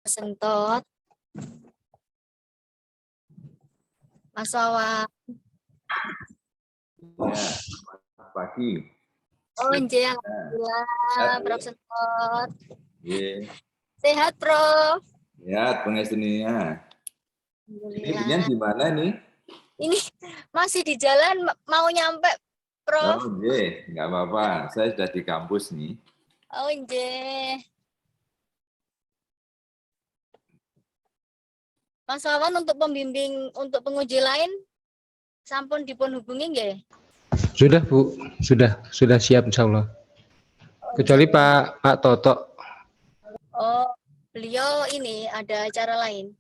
Sentot. Mas Wawan. Ya, selamat pagi. Oh, nggih, alhamdulillah, Prof. Sentot. Iya. Sehat, Prof. Ya, pengestuninya. Ini Binyan Alhamdulillah. di mana nih? Ini masih di jalan mau nyampe, Prof. Oh, iya, nggak apa-apa. Saya sudah di kampus nih. Oh, nggih. Mas Wawan untuk pembimbing untuk penguji lain sampun dipun hubungi nggih? Sudah Bu, sudah siap insya Allah. Kecuali Pak Toto. Oh, beliau ini ada acara lain.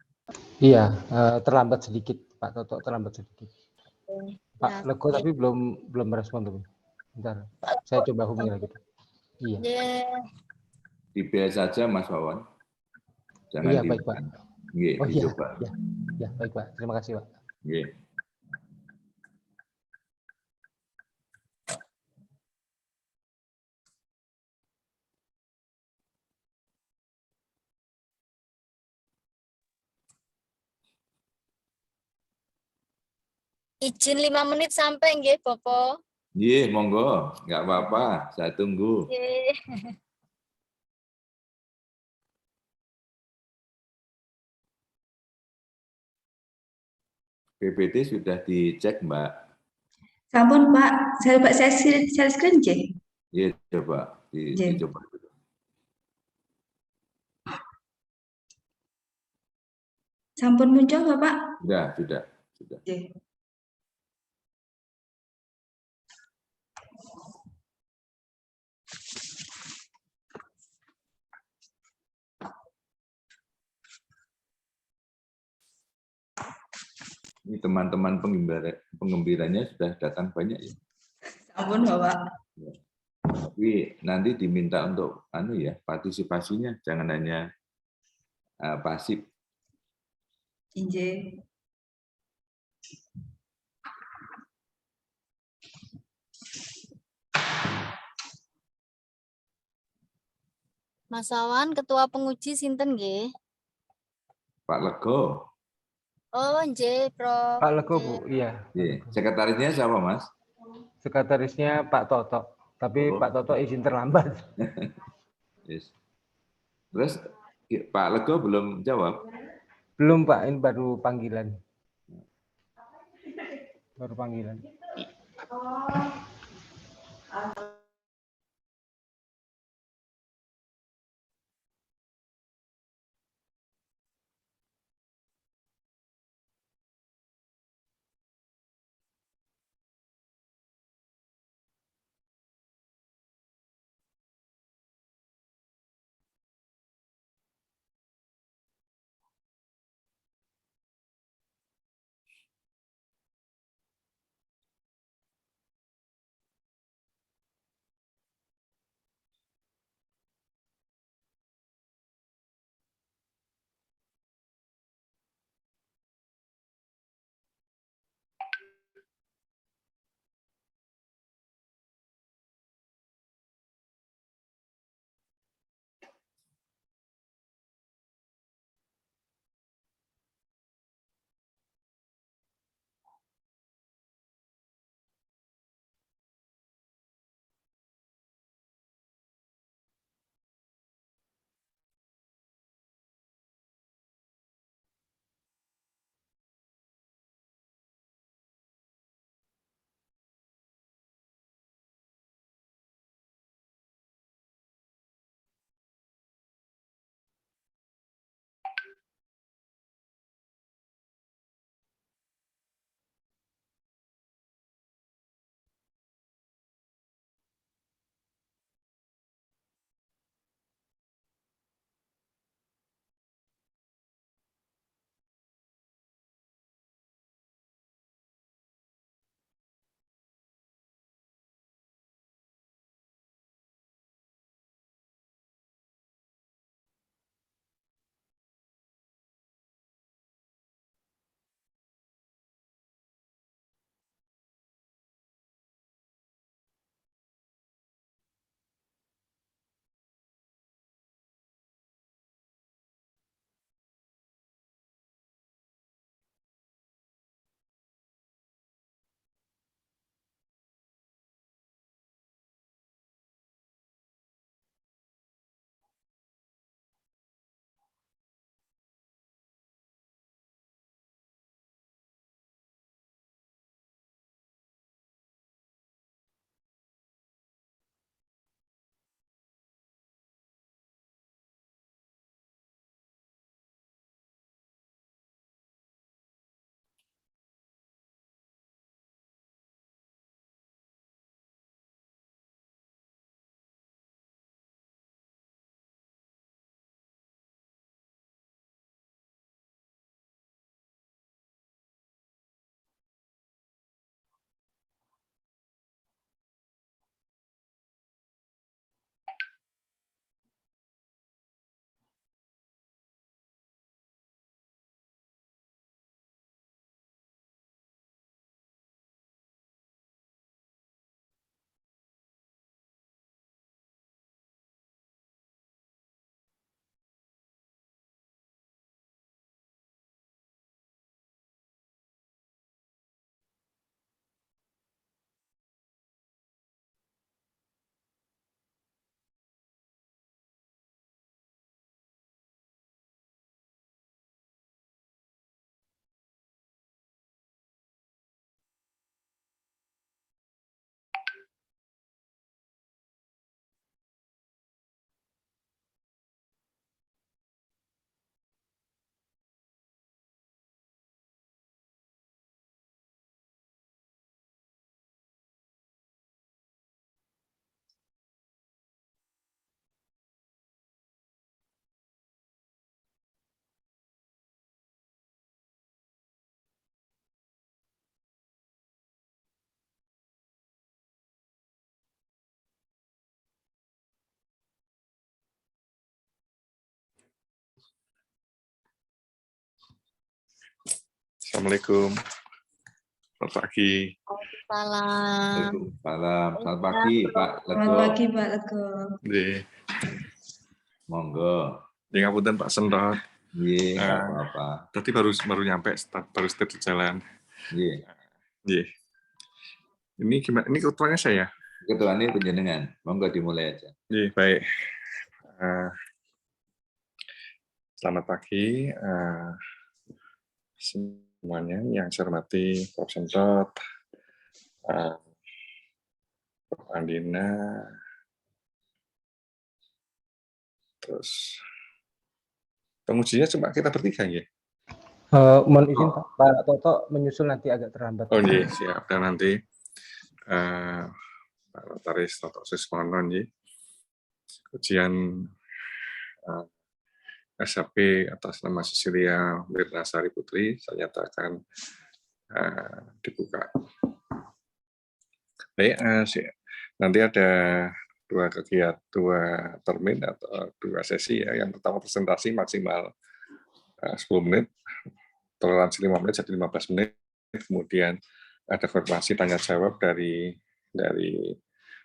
Iya, terlambat sedikit Pak Toto, terlambat sedikit. Ya, Pak Lego tapi belum merespon tuh. Bentar, saya coba hubungi lagi. Iya. Yeah. Dibiar saja Mas Wawan. Jangan Iya, baik Pak. Iya, Oh iya, dicoba. ya, baik Pak. Terima kasih Pak. Iya. Izin 5 menit sampai nggih, Bopo. Iya, monggo. Nggak apa-apa. Saya tunggu. PPT sudah dicek, Mbak. Sampun Pak, saya share screen je. Iya, coba dicoba. Sampun muncul Bapak? Sudah. Je. Ini teman-teman penggembiranya sudah datang banyak ya. Sampun Bapak. Ya. Tapi nanti diminta untuk partisipasinya, jangan hanya pasif. Inje. Mas Wawan, ketua penguji sinten nggih? Pak Lego. Oh, nggih, Prof. Pak Lego Bu, iya. Iya. Sekretarisnya siapa, Mas? Sekretarisnya Pak Toto, tapi Pak Toto izin terlambat. Yes. Terus Pak Lego belum jawab? Belum Pak, ini baru panggilan. Assalamualaikum. Selamat pagi. Salam. Waalaikumsalam. Selamat pagi, Pak Selamat Lego. pagi Pak Lego. Nggih. Monggo. Ya ngapunten Pak Sentot. Nggih, nggak apa-apa. Tadi baru nyampe, baru start di jalan. Nggih. Nggih. Ini gimana? Ini ketuanya saya. Ketua ini penjenengan. Monggo dimulai aja. Nggih, baik. Selamat pagi semuanya yang saya hormati Prof. Sentot, Prof. Andina, terus pengujinya cuma kita bertiga ya? Mohon izin Pak Toto menyusul nanti agak terlambat. Oh iya, siap. Dan nanti Pak Notaris Toto Susmono ya, ujian SHP atas nama Cecilia Wirnasari Putri saya nyatakan dibuka. Baik, nanti ada dua termin atau dua sesi ya. Yang pertama presentasi maksimal 10 menit, toleransi 5 menit jadi 15 menit. Kemudian ada konfirmasi tanya jawab dari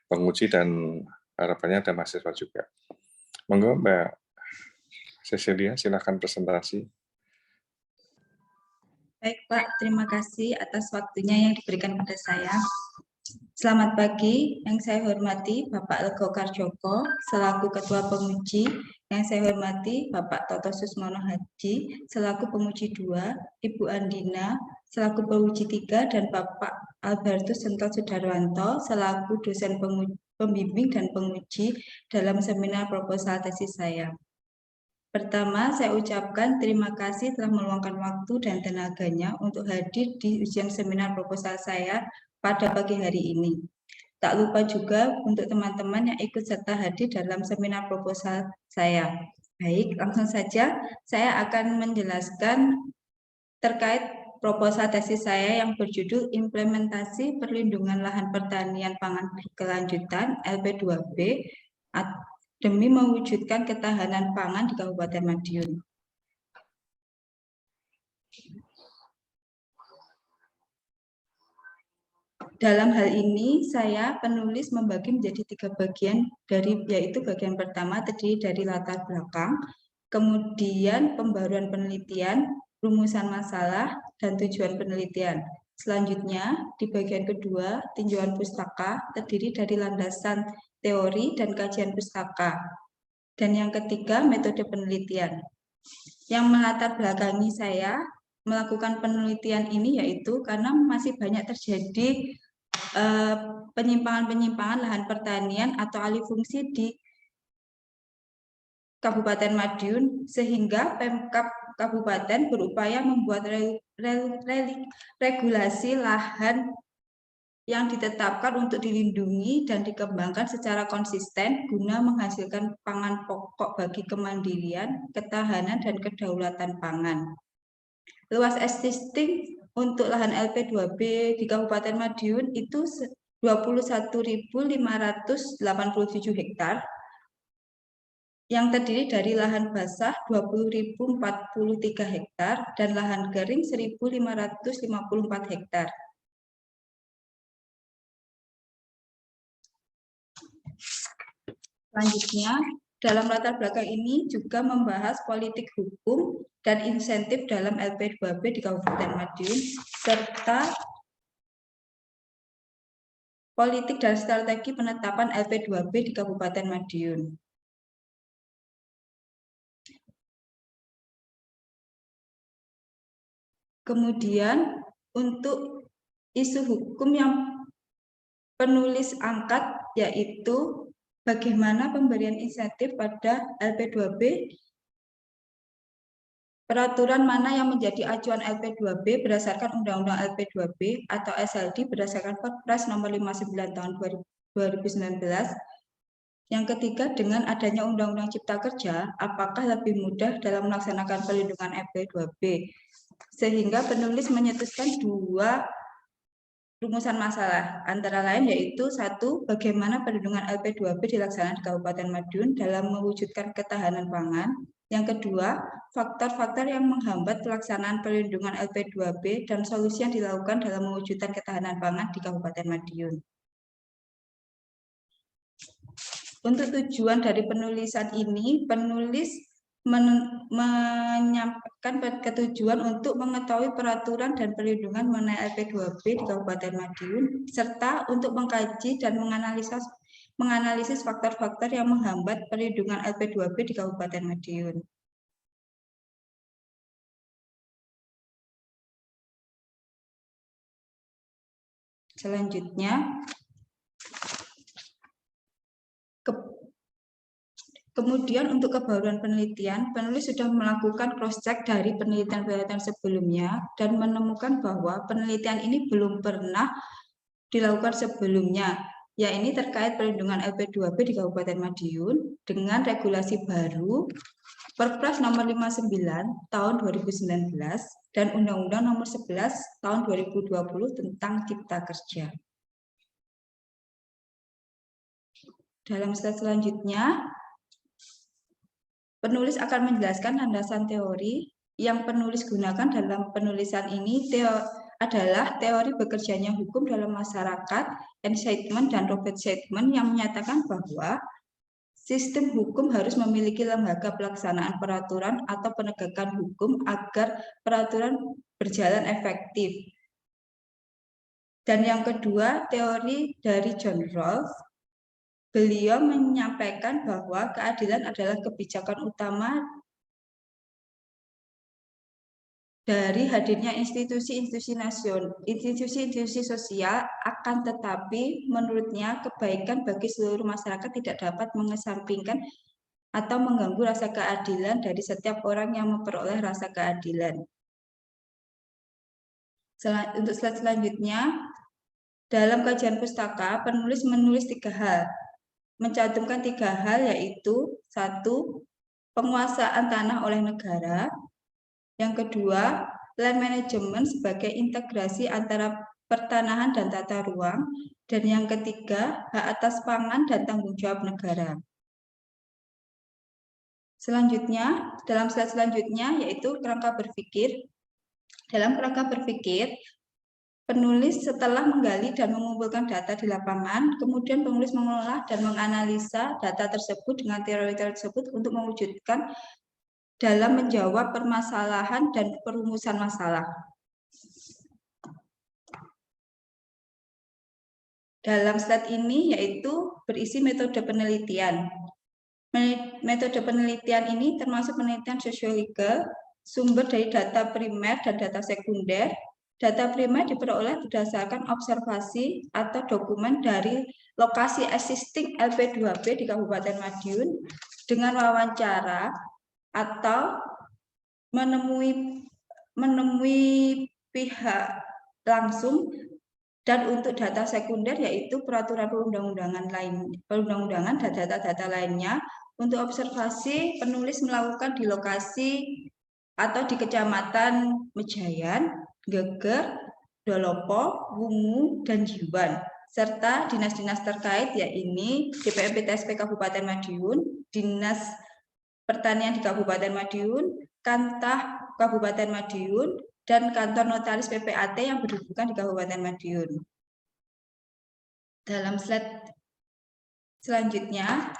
penguji dan harapannya ada mahasiswa juga. Monggo Mbak Cecilia, silakan presentasi. Baik Pak, terima kasih atas waktunya yang diberikan pada saya. Selamat pagi, yang saya hormati Bapak Lego Karjoko selaku Ketua Penguji, yang saya hormati Bapak Toto Susmono Haji selaku Penguji 2, Ibu Andina selaku Penguji 3, dan Bapak Albertus Sentot Sudarwanto selaku dosen pembimbing dan penguji dalam seminar proposal tesis saya. Pertama, saya ucapkan terima kasih telah meluangkan waktu dan tenaganya untuk hadir di ujian seminar proposal saya pada pagi hari ini. Tak lupa juga untuk teman-teman yang ikut serta hadir dalam seminar proposal saya. Baik, langsung saja saya akan menjelaskan terkait proposal tesis saya yang berjudul Implementasi Perlindungan Lahan Pertanian Pangan Berkelanjutan LP2B demi mewujudkan ketahanan pangan di Kabupaten Madiun. Dalam hal ini, saya penulis membagi menjadi 3 bagian, yaitu bagian pertama terdiri dari latar belakang, kemudian pembaruan penelitian, rumusan masalah, dan tujuan penelitian. Selanjutnya, di bagian kedua, tinjauan pustaka terdiri dari landasan teori dan kajian pustaka. Dan yang ketiga, metode penelitian. Yang melatar belakangi saya melakukan penelitian ini yaitu karena masih banyak terjadi penyimpangan-penyimpangan lahan pertanian atau alih fungsi di Kabupaten Madiun, sehingga Pemkab Kabupaten berupaya membuat regulasi lahan yang ditetapkan untuk dilindungi dan dikembangkan secara konsisten guna menghasilkan pangan pokok bagi kemandirian, ketahanan, dan kedaulatan pangan. Luas existing untuk lahan LP2B di Kabupaten Madiun itu 21.587 hektar, yang terdiri dari lahan basah 20.043 hektar dan lahan kering 1.554 hektar. Selanjutnya, dalam latar belakang ini juga membahas politik hukum dan insentif dalam LP2B di Kabupaten Madiun, serta politik dan strategi penetapan LP2B di Kabupaten Madiun. Kemudian, untuk isu hukum yang penulis angkat, yaitu bagaimana pemberian insentif pada LP2B, peraturan mana yang menjadi acuan LP2B berdasarkan Undang-Undang LP2B atau SLD berdasarkan Perpres nomor 59 tahun 2019. Yang ketiga, dengan adanya Undang-Undang Cipta Kerja, apakah lebih mudah dalam melaksanakan perlindungan LP2B? Sehingga penulis menyetuskan 2 rumusan masalah, antara lain yaitu 1. Bagaimana perlindungan LP2B dilaksanakan di Kabupaten Madiun dalam mewujudkan ketahanan pangan. Yang kedua, faktor-faktor yang menghambat pelaksanaan perlindungan LP2B dan solusi yang dilakukan dalam mewujudkan ketahanan pangan di Kabupaten Madiun. Untuk tujuan dari penulisan ini, penulis menyampaikan ketujuan untuk mengetahui peraturan dan perlindungan mengenai LP2B di Kabupaten Madiun, serta untuk mengkaji dan menganalisis faktor-faktor yang menghambat perlindungan LP2B di Kabupaten Madiun. Selanjutnya, kemudian untuk kebaruan penelitian, penulis sudah melakukan cross-check dari penelitian-penelitian sebelumnya dan menemukan bahwa penelitian ini belum pernah dilakukan sebelumnya, yaitu terkait perlindungan LP2B di Kabupaten Madiun dengan regulasi baru Perpres nomor 59 tahun 2019 dan Undang-Undang nomor 11 tahun 2020 tentang Cipta Kerja. Dalam slide selanjutnya, penulis akan menjelaskan landasan teori yang penulis gunakan dalam penulisan ini adalah teori bekerjanya hukum dalam masyarakat, Enn-Scheidman dan Robert Scheidman, yang menyatakan bahwa sistem hukum harus memiliki lembaga pelaksanaan peraturan atau penegakan hukum agar peraturan berjalan efektif. Dan yang kedua, teori dari John Rawls. Beliau menyampaikan bahwa keadilan adalah kebijakan utama dari hadirnya institusi-institusi sosial, akan tetapi menurutnya kebaikan bagi seluruh masyarakat tidak dapat mengesampingkan atau mengganggu rasa keadilan dari setiap orang yang memperoleh rasa keadilan. Untuk slide selanjutnya, dalam kajian pustaka, penulis menulis 3 hal. Mencantumkan 3 hal, yaitu 1. Penguasaan tanah oleh negara. Yang kedua, land management sebagai integrasi antara pertanahan dan tata ruang. Dan yang ketiga, hak atas pangan dan tanggung jawab negara. Selanjutnya, dalam slide selanjutnya, yaitu kerangka berpikir. Dalam kerangka berpikir, penulis setelah menggali dan mengumpulkan data di lapangan, kemudian penulis mengolah dan menganalisa data tersebut dengan teori tersebut untuk mewujudkan dalam menjawab permasalahan dan perumusan masalah. Dalam slide ini yaitu berisi metode penelitian. Metode penelitian ini termasuk penelitian sosiologis, sumber dari data primer dan data sekunder. Data primer diperoleh berdasarkan observasi atau dokumen dari lokasi existing LP2B di Kabupaten Madiun dengan wawancara atau menemui pihak langsung, dan untuk data sekunder yaitu peraturan perundang-undangan dan data-data lainnya. Untuk observasi, penulis melakukan di lokasi atau di Kecamatan Mejayan, Geger, Dolopo, Wungu, dan Jiwan, serta dinas-dinas terkait yaitu DPMPTSP Kabupaten Madiun, Dinas Pertanian di Kabupaten Madiun, Kantah Kabupaten Madiun, dan kantor notaris PPAT yang berhubungan di Kabupaten Madiun. Dalam slide selanjutnya,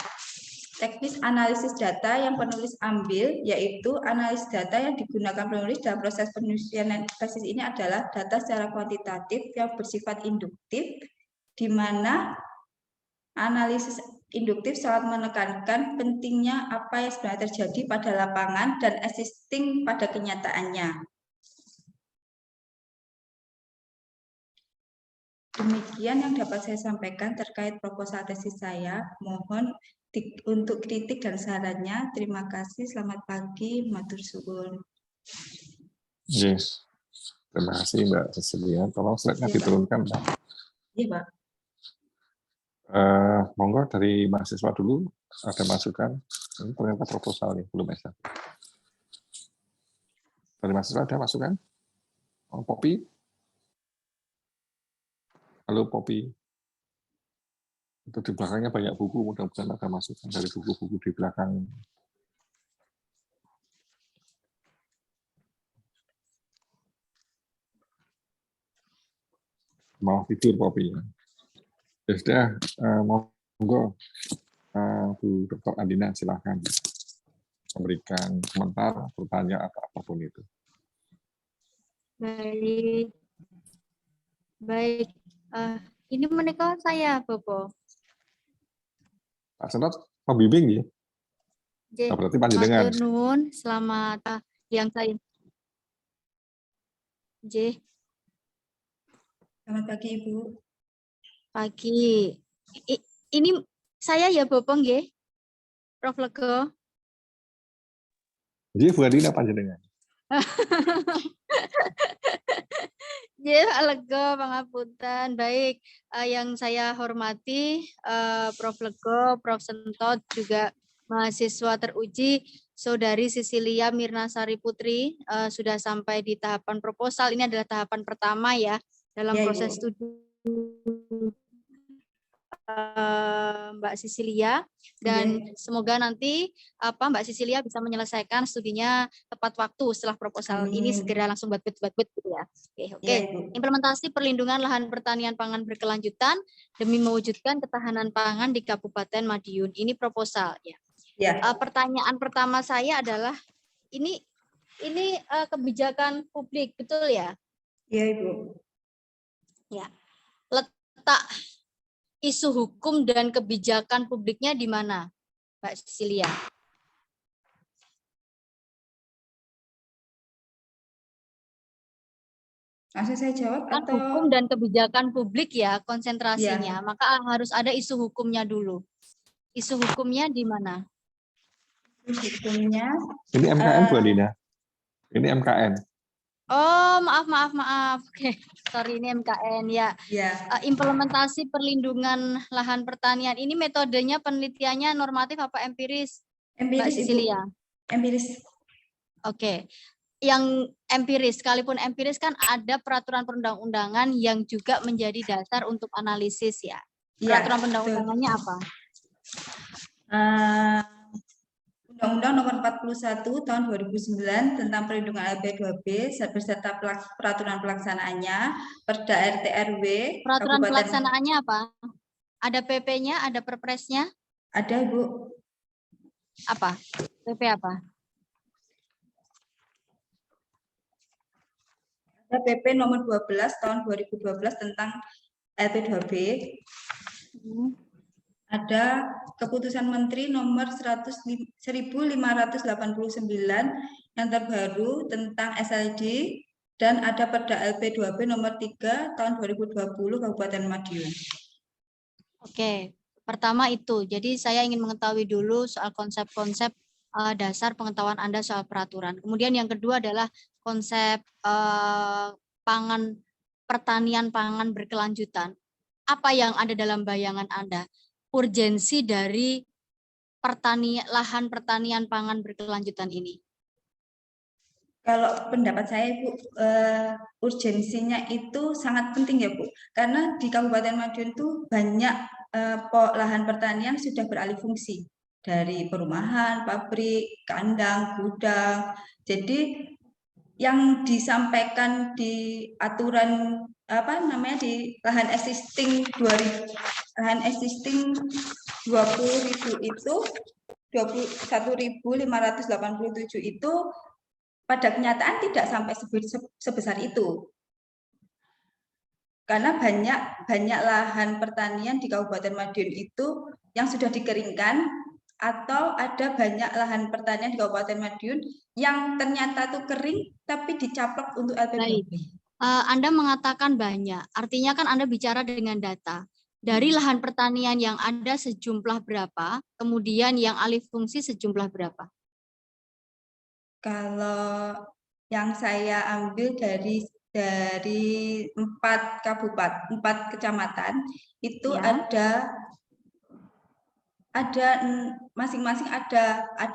teknis analisis data yang penulis ambil, yaitu analisis data yang digunakan penulis dalam proses penulisan tesis ini adalah data secara kuantitatif yang bersifat induktif, di mana analisis induktif sangat menekankan pentingnya apa yang sebenarnya terjadi pada lapangan dan existing pada kenyataannya. Demikian yang dapat saya sampaikan terkait proposal tesis saya. Mohon untuk kritik dan sarannya. Terima kasih. Selamat pagi. Matur suwun. Yes. Terima kasih Mbak Cecilia. Tolong slide-nya diturunkan, Mbak. Iya, Pak. Monggo dari mahasiswa dulu ada masukan. Ini ternyata proposal nih, belum bisa. Dari mahasiswa ada masukan? Oh, Poppy? Halo Poppy. Itu di belakangnya banyak buku, mudah-mudahan ada masukan dari buku-buku di belakang. mau tidur kopinya. Ya sudah, monggo Bu Dr. Andina silakan memberikan komentar, bertanya atau apapun itu. Baik. Baik. Ini menikah saya, Bobo. Pak Senot, pembimbing ya? Oke. Nah, berarti panjenengan. Matur nuwun, selamat yang saya. J. Selamat pagi, Ibu. Pagi. Ini saya ya, Bobo, nggih. Prof Lego. Jadi Bu Andina panjenengan. Ya, Lego, pangapunten. Baik, yang saya hormati Prof Lego, Prof Sentot, juga mahasiswa teruji, Saudari Sisilia Mirnasari Putri, sudah sampai di tahapan proposal. Ini adalah tahapan pertama ya, dalam Ya, proses Ibu. studi Mbak Sisilia, dan semoga nanti Mbak Sisilia bisa menyelesaikan studinya tepat waktu setelah proposal ini segera langsung bat-bat gitu ya. Oke. Ya, Ibu. Implementasi perlindungan lahan pertanian pangan berkelanjutan demi mewujudkan ketahanan pangan di Kabupaten Madiun. Ini proposal ya. Ya. Pertanyaan pertama saya adalah ini kebijakan publik, betul ya? Ya, Ibu. Ya. Letak isu hukum dan kebijakan publiknya di mana, Mbak Sisilia? Langsung saya jawab Kan atau hukum dan kebijakan publik ya konsentrasinya, Ya. maka harus ada isu hukumnya dulu. Isu hukumnya di mana? hukumnya? Ini MKN Bu Andina. Ini MKN. Oh, maaf. Oke, sorry, ini MKN ya. Ya. Implementasi perlindungan lahan pertanian ini metodenya penelitiannya normatif apa empiris? Empiris, Mbak Sisilia. Ibu. Empiris. Oke. Yang empiris, sekalipun empiris kan ada peraturan perundang-undangan yang juga menjadi dasar untuk analisis ya. Peraturan perundang-undangannya apa? Undang-Undang Nomor 41 Tahun 2009 tentang Perlindungan LP2B beserta peraturan pelaksanaannya, Perda RT RW. Peraturan Kabupaten... pelaksanaannya apa? Ada PP-nya, ada Perpresnya? Ada, Ibu. Apa? PP apa? Ada PP Nomor 12 Tahun 2012 tentang LP2B. Ada Keputusan Menteri Nomor 1589 yang terbaru tentang SLD, dan ada Perda LP2B Nomor 3 Tahun 2020 Kabupaten Madiun. Oke, pertama itu. Jadi saya ingin mengetahui dulu soal konsep-konsep dasar pengetahuan Anda soal peraturan. Kemudian yang kedua adalah konsep pertanian pangan berkelanjutan. Apa yang ada dalam bayangan Anda? Urgensi dari lahan pertanian pangan berkelanjutan ini? Kalau pendapat saya, Bu, urgensinya itu sangat penting ya, Bu. Karena di Kabupaten Madiun itu banyak lahan pertanian sudah beralih fungsi. Dari perumahan, pabrik, kandang, gudang. Jadi yang disampaikan di aturan di lahan existing 20.000 itu 21.587 itu pada kenyataan tidak sampai sebesar itu. Karena banyak lahan pertanian di Kabupaten Madiun itu yang sudah dikeringkan, atau ada banyak lahan pertanian di Kabupaten Madiun yang ternyata tuh kering tapi dicaplok untuk LP2B. Anda mengatakan banyak, artinya kan Anda bicara dengan data. Dari lahan pertanian yang ada sejumlah berapa, kemudian yang alih fungsi sejumlah berapa? Kalau yang saya ambil dari 4 kecamatan itu ya. ada masing-masing ada 3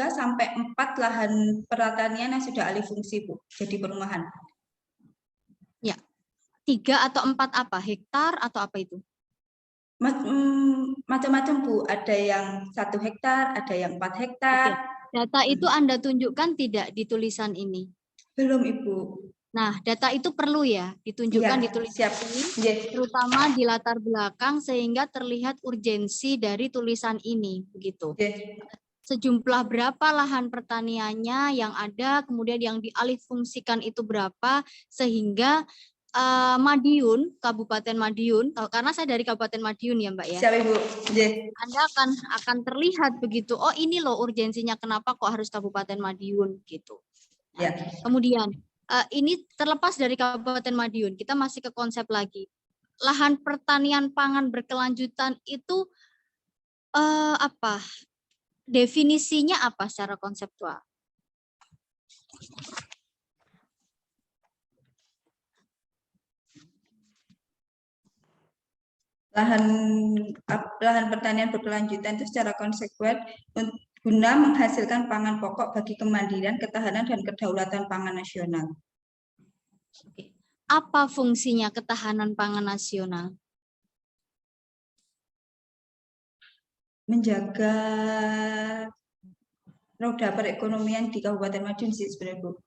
sampai 4 lahan pertanian yang sudah alih fungsi, Bu, jadi perumahan. Ya, 3 atau 4 apa? Hektar atau apa itu? Macam-macam, Bu. Ada yang 1 hektar, ada yang 4 hektar. Oke. Data itu Anda tunjukkan tidak di tulisan ini? Belum, Ibu. Nah, data itu perlu ya ditunjukkan Iya, di tulisan siap. ini, Nggih. terutama di latar belakang sehingga terlihat urgensi dari tulisan ini, begitu. Nggih. Sejumlah berapa lahan pertaniannya yang ada, kemudian yang dialihfungsikan itu berapa, sehingga Madiun, Kabupaten Madiun, karena saya dari Kabupaten Madiun ya Mbak ya, Siap Ibu. Nggih. Anda akan terlihat begitu, oh ini loh urgensinya kenapa kok harus Kabupaten Madiun gitu. Nah, Ya. kemudian ini terlepas dari Kabupaten Madiun, kita masih ke konsep lagi. Lahan pertanian pangan berkelanjutan itu apa? Definisinya apa secara konseptual? Lahan pertanian berkelanjutan itu secara konsekuen guna menghasilkan pangan pokok bagi kemandirian, ketahanan, dan kedaulatan pangan nasional. Apa fungsinya ketahanan pangan nasional? Menjaga roda perekonomian di Kabupaten Madiun sih sebenarnya, Bu.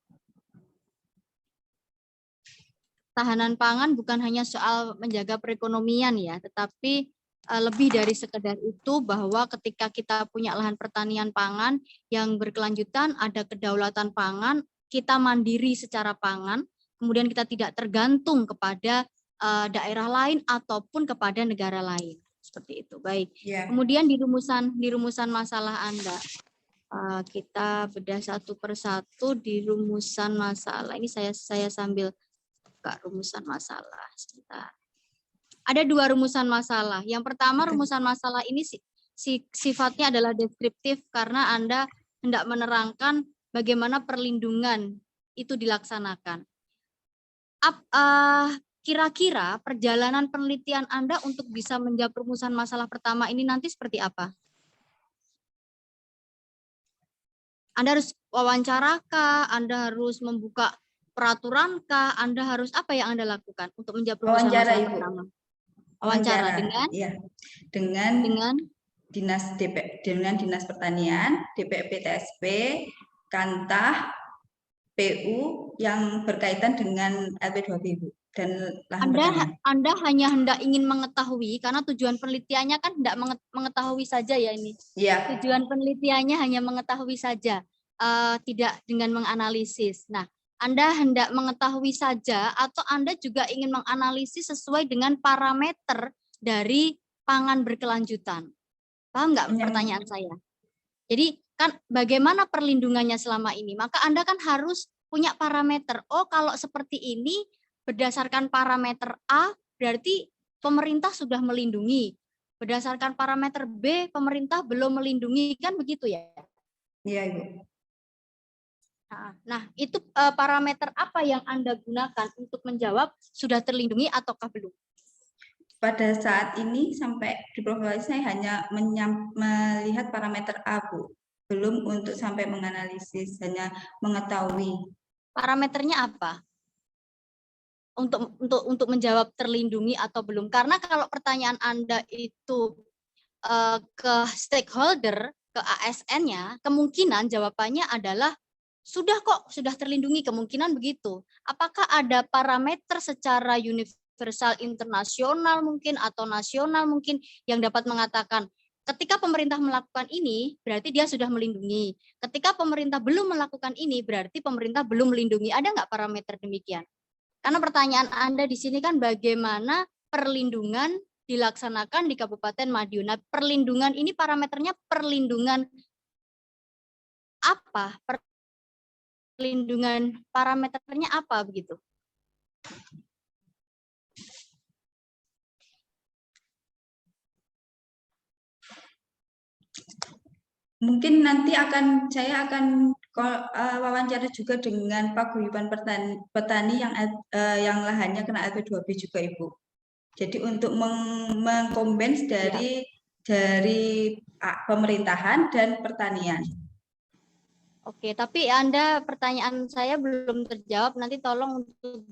Tahanan pangan bukan hanya soal menjaga perekonomian ya, tetapi lebih dari sekedar itu, bahwa ketika kita punya lahan pertanian pangan yang berkelanjutan, ada kedaulatan pangan, kita mandiri secara pangan, kemudian kita tidak tergantung kepada daerah lain ataupun kepada negara lain. Seperti itu. Baik. Ya. Kemudian di rumusan masalah Anda, kita bedah satu persatu di rumusan masalah. Ini saya sambil buka rumusan masalah. Sebentar. Ada dua rumusan masalah. Yang pertama, rumusan masalah ini sifatnya adalah deskriptif karena Anda hendak menerangkan bagaimana perlindungan itu dilaksanakan. Kira-kira perjalanan penelitian Anda untuk bisa menjawab rumusan masalah pertama ini nanti seperti apa? Anda harus wawancara kah? Anda harus membuka peraturan kah? Anda harus apa yang Anda lakukan untuk menjawab rumusan Wawancara, masalah Ibu. pertama? Wawancara dengan? Ya. Dengan Dinas Pertanian, DPP TSP, Kantah, PU yang berkaitan dengan LP2B, Ibu. Dan lahan pertanian. Anda hanya hendak ingin mengetahui, karena tujuan penelitiannya kan hendak mengetahui saja ya ini. Iya. Tujuan penelitiannya hanya mengetahui saja, tidak dengan menganalisis. Nah, Anda hendak mengetahui saja atau Anda juga ingin menganalisis sesuai dengan parameter dari pangan berkelanjutan. Paham nggak pertanyaan saya? Jadi kan bagaimana perlindungannya selama ini? Maka Anda kan harus punya parameter. Oh, kalau seperti ini berdasarkan parameter A berarti pemerintah sudah melindungi. Berdasarkan parameter B pemerintah belum melindungi, kan begitu ya? Iya, Ibu. Nah, itu parameter apa yang Anda gunakan untuk menjawab sudah terlindungi ataukah belum? Pada saat ini sampai di profil saya hanya melihat parameter A, Bu. Belum untuk sampai menganalisis, hanya mengetahui. Parameternya apa? Untuk menjawab terlindungi atau belum. Karena kalau pertanyaan Anda itu ke stakeholder, ke ASN-nya, kemungkinan jawabannya adalah sudah kok, sudah terlindungi, kemungkinan begitu. Apakah ada parameter secara universal internasional mungkin atau nasional mungkin yang dapat mengatakan ketika pemerintah melakukan ini berarti dia sudah melindungi. Ketika pemerintah belum melakukan ini berarti pemerintah belum melindungi. Ada nggak parameter demikian? Karena pertanyaan Anda di sini kan bagaimana perlindungan dilaksanakan di Kabupaten Madiun. Nah, perlindungan ini parameternya perlindungan apa? Perlindungan parameternya apa begitu? Mungkin nanti saya akan wawancara juga dengan paguyuban petani yang lahannya kena LP2B juga, Ibu. Jadi untuk mengkombens dari pemerintahan dan pertanian. Oke, tapi Anda pertanyaan saya belum terjawab. Nanti tolong untuk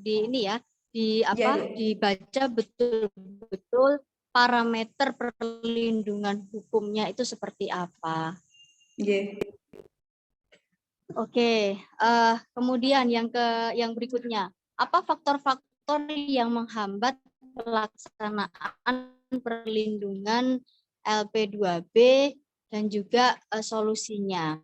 dibaca betul-betul parameter perlindungan hukumnya itu seperti apa. Yeah. Oke, kemudian yang berikutnya, apa faktor-faktor yang menghambat pelaksanaan perlindungan LP2B dan juga solusinya.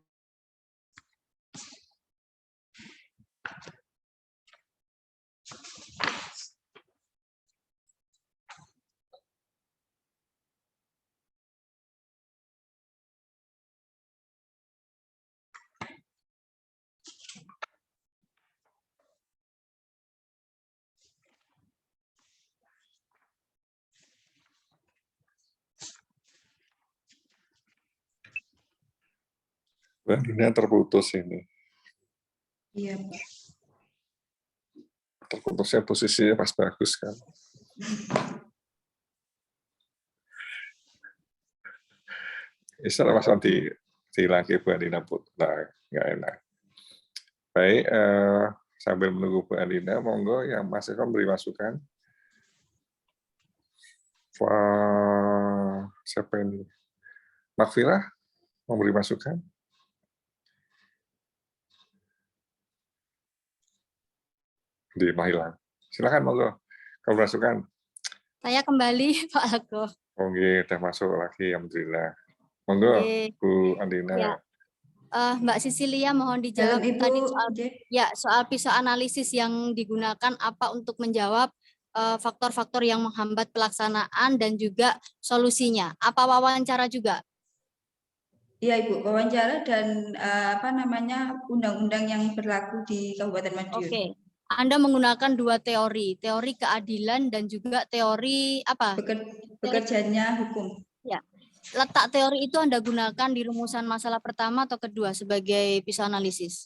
Mbak Dina terputus ini. Iya, Pak. Terputusnya posisinya pas bagus kan. Istilah Mas di lagi Bu Andina put. Nah, nggak enak. Baik, sambil menunggu Bu Andina, monggo yang masih memberi masukan. Wah, siapa ini? Makfirah memberi masukan. Di Mahilan. Silakan monggo. Kalau masukan. Saya kembali Pak Algo. Oke, udah masuk lagi, alhamdulillah. Monggo, Bu Andina. Ya. Mbak Sisilia mohon dijawab Ibu, tadi soal pisau analisis yang digunakan apa untuk menjawab faktor-faktor yang menghambat pelaksanaan dan juga solusinya. Apa wawancara juga? Iya Ibu, wawancara dan undang-undang yang berlaku di Kabupaten Madiun. Oke. Anda menggunakan dua teori keadilan dan juga teori apa? Pekerjaannya hukum. Ya. Letak teori itu Anda gunakan di rumusan masalah pertama atau kedua sebagai pisau analisis?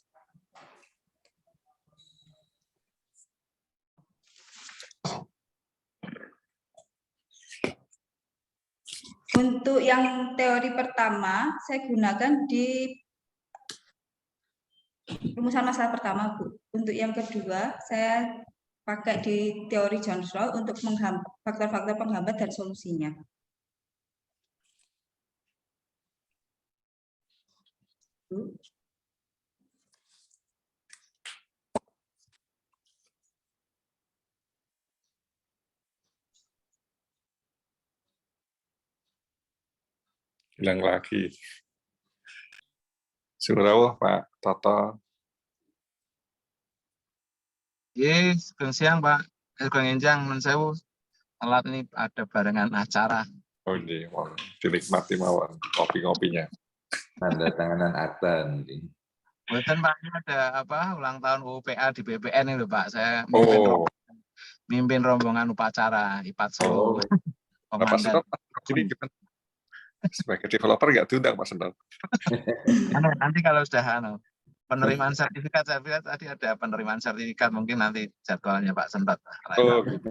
Untuk yang teori pertama, saya gunakan di rumusan masalah pertama, Bu. Untuk yang kedua, saya pakai di teori John Rawls untuk faktor-faktor penghambat dan solusinya. Hilang lagi. Surawuh Pak Toto. Yes, siang Pak. Kang Enjang, mensewu telat ini ada barengan acara. Oh ini, mau dinikmati mawon kopi-kopinya. Tanda tanganan akta nanti. Bukan Pak, ini ada apa ulang tahun UPA di BPN itu Pak. Saya mimpin rombongan upacara IPAT Solo. Pak Sentot, ini kita sebagai developer nggak diundang Pak Sentot. Nanti kalau sudah penerimaan sertifikat tadi ada penerimaan sertifikat, mungkin nanti jadwalnya Pak Sentot. Oh, gitu.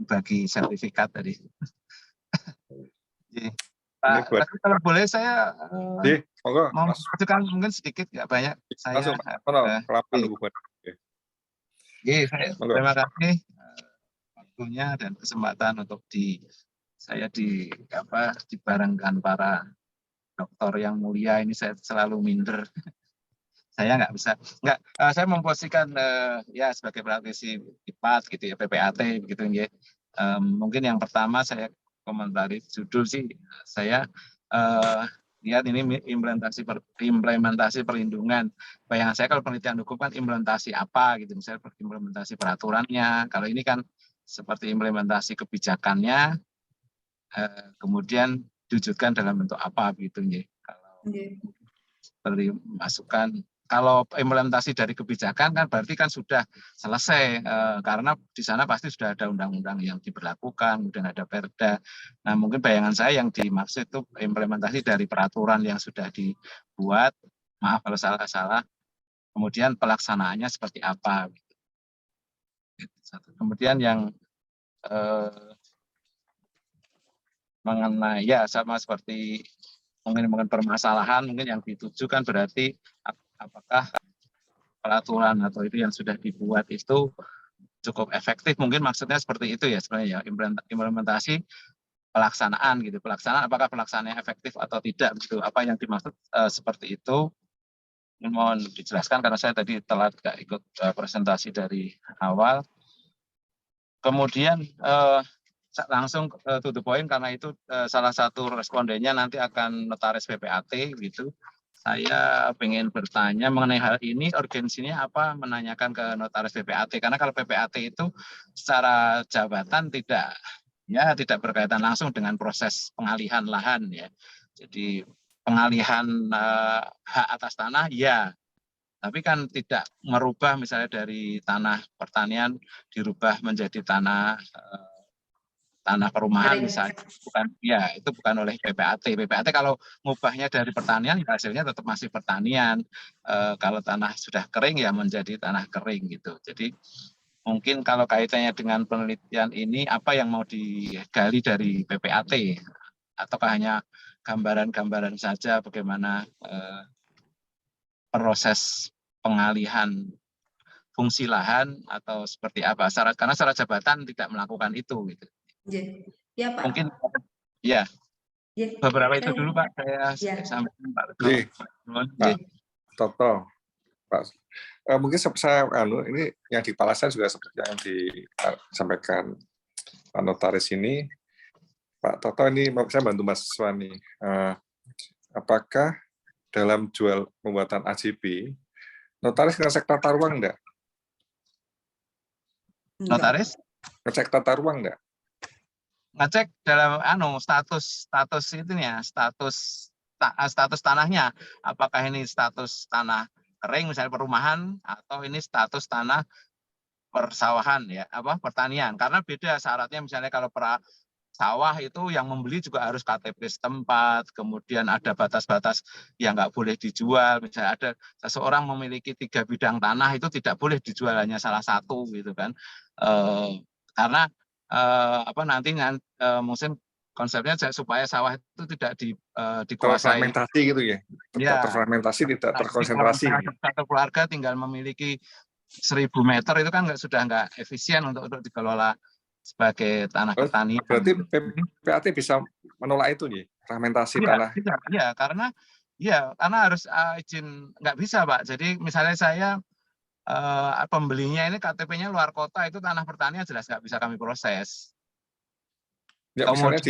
Bagi sertifikat tadi. Pak, kalau boleh saya mau masukan mungkin sedikit, nggak banyak. Saya terima kasih waktunya dan kesempatan untuk saya dibarengkan para dokter yang mulia ini. Saya selalu minder. Saya nggak bisa, saya memposisikan ya sebagai praktisi IPAT gitu ya, PPAT begitu ya. Mungkin yang pertama saya komentari judul sih, saya lihat ini implementasi perlindungan. Bayangan saya kalau penelitian hukum kan implementasi apa gitu, misalnya implementasi peraturannya. Kalau ini kan seperti implementasi kebijakannya, kemudian diwujudkan dalam bentuk apa gitu ya. Kalau seperti masukan. Kalau implementasi dari kebijakan kan berarti kan sudah selesai, karena di sana pasti sudah ada undang-undang yang diberlakukan, kemudian ada perda. Nah mungkin bayangan saya yang dimaksud itu implementasi dari peraturan yang sudah dibuat, maaf kalau salah, kemudian pelaksanaannya seperti apa. Kemudian yang mengenai ya sama seperti mungkin permasalahan mungkin yang ditujukan berarti apakah peraturan atau itu yang sudah dibuat itu cukup efektif, mungkin maksudnya seperti itu ya sebenarnya ya, implementasi pelaksanaan gitu, apakah pelaksanaannya efektif atau tidak gitu, apa yang dimaksud seperti itu. mohon dijelaskan karena saya tadi telat nggak ikut presentasi dari awal. Kemudian langsung to the point karena itu salah satu respondennya nanti akan notaris PPAT gitu. Saya ingin bertanya mengenai hal ini, urgensinya apa menanyakan ke notaris PPAT, karena kalau PPAT itu secara jabatan tidak berkaitan langsung dengan proses pengalihan lahan ya. Jadi pengalihan hak atas tanah ya, tapi kan tidak merubah misalnya dari tanah pertanian dirubah menjadi tanah perumahan misalnya, itu bukan oleh PPAT. PPAT kalau ngubahnya dari pertanian hasilnya tetap masih pertanian. Kalau tanah sudah kering ya menjadi tanah kering gitu. Jadi mungkin kalau kaitannya dengan penelitian ini apa yang mau digali dari PPAT, ataukah hanya gambaran-gambaran saja bagaimana proses pengalihan fungsi lahan atau seperti apa? Karena secara jabatan tidak melakukan itu gitu. Ya Pak. Mungkin ya. Beberapa itu dulu Pak, saya sampaikan Pak. Pak Toto, Pak. Mungkin saya ini yang di kepala saya juga seperti yang disampaikan Pak Notaris ini. Pak Toto, ini saya bantu mahasiswa nih. Apakah dalam jual pembuatan AJB, notaris ngecek tata ruang enggak? Notaris? Ngecek tata ruang enggak? Ngecek dalam status itu ya, status tanahnya, apakah ini status tanah kering misalnya perumahan atau ini status tanah persawahan ya, pertanian, karena beda syaratnya. Misalnya kalau sawah itu yang membeli juga harus KTP setempat, kemudian ada batas-batas yang nggak boleh dijual. Misalnya ada seseorang memiliki 3 bidang tanah itu tidak boleh dijual hanya salah satu gitu kan, karena nanti mungkin konsepnya supaya sawah itu tidak dikuasai. Terfragmentasi gitu ya? Ya. Terfragmentasi, tidak terkonsentrasi. Satu keluarga tinggal memiliki 1000 meter itu kan sudah nggak efisien untuk dikelola sebagai tanah pertanian. Berarti PPAT bisa menolak itu nih, fragmentasi tanah. Iya, karena harus izin, nggak bisa Pak. Jadi misalnya saya pembelinya ini KTP-nya luar kota, itu tanah pertanian jelas nggak bisa kami proses. Ya, misalnya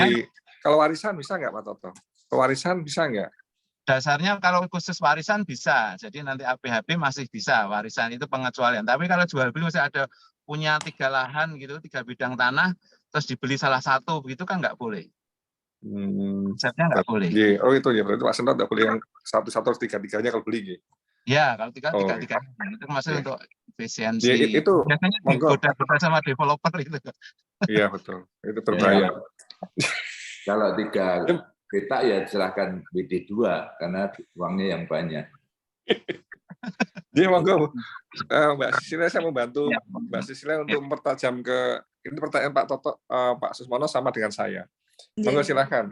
kalau warisan bisa nggak Pak Toto? Pewarisan bisa nggak? Dasarnya kalau khusus warisan bisa, jadi nanti APHB masih bisa, warisan itu pengecualian. Tapi kalau jual beli misalnya ada punya 3 lahan gitu, 3 bidang tanah, terus dibeli salah satu, begitu kan nggak boleh. Konsepnya nggak boleh. Oh itu ya, berarti Pak Sentot nggak boleh yang satu-satu harus 3-3-nya kalau beli gitu. Ya, kalau 3-3 itu maksudnya untuk efisiensi. Ya, itu biasanya digoda-goda sama developer itu. Iya betul, itu berbahaya. Kalau 3 petak ya silahkan BD2 karena uangnya yang banyak. Jadi monggo Mbak Sisilia, saya membantu Mbak Sisilia untuk mempertajam ke ini pertanyaan Pak Toto, Pak Susmono sama dengan saya. Monggo silakan.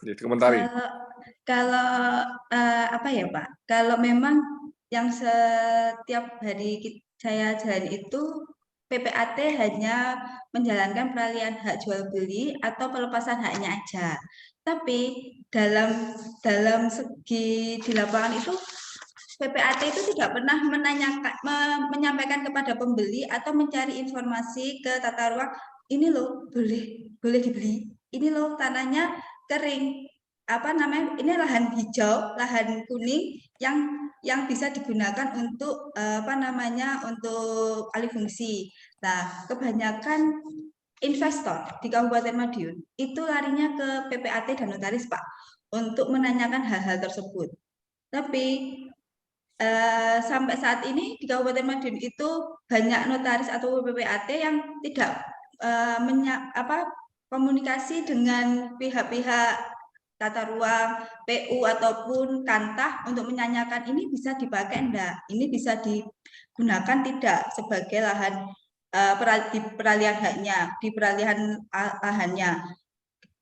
Jadi komentari. Kalau apa ya Pak? Kalau memang yang setiap hari saya jalan itu PPAT hanya menjalankan peralihan hak jual beli atau pelepasan haknya aja. Tapi dalam segi di lapangan itu PPAT itu tidak pernah menyampaikan kepada pembeli atau mencari informasi ke tata ruang, ini loh boleh dibeli, ini loh tanahnya kering, ini lahan hijau, lahan kuning yang bisa digunakan untuk untuk alih fungsi. Nah, kebanyakan investor di Kabupaten Madiun itu larinya ke PPAT dan notaris Pak untuk menanyakan hal-hal tersebut. Tapi sampai saat ini di Kabupaten Madiun itu banyak notaris atau PPAT yang tidak komunikasi dengan pihak-pihak tata ruang, PU ataupun Kantah untuk menanyakan ini bisa dipakai enggak, ini bisa digunakan tidak sebagai lahan di peralihan haknya, di peralihan lahannya.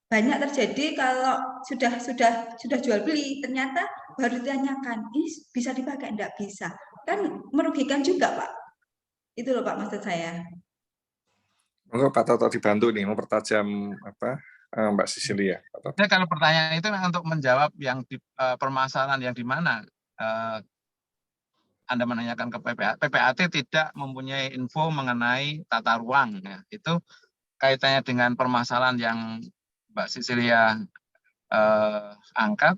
Banyak terjadi kalau sudah jual beli ternyata baru ditanyakan ini bisa dipakai enggak, bisa, kan merugikan juga Pak. Itu loh Pak maksud saya. Monggo Pak Toto dibantu nih mempertajam Mbak Sisilia. Kalau pertanyaan itu untuk menjawab yang permasalahan yang di mana Anda menanyakan ke PPAT tidak mempunyai info mengenai tata ruang. Ya. Itu kaitannya dengan permasalahan yang Mbak Cecilia angkat.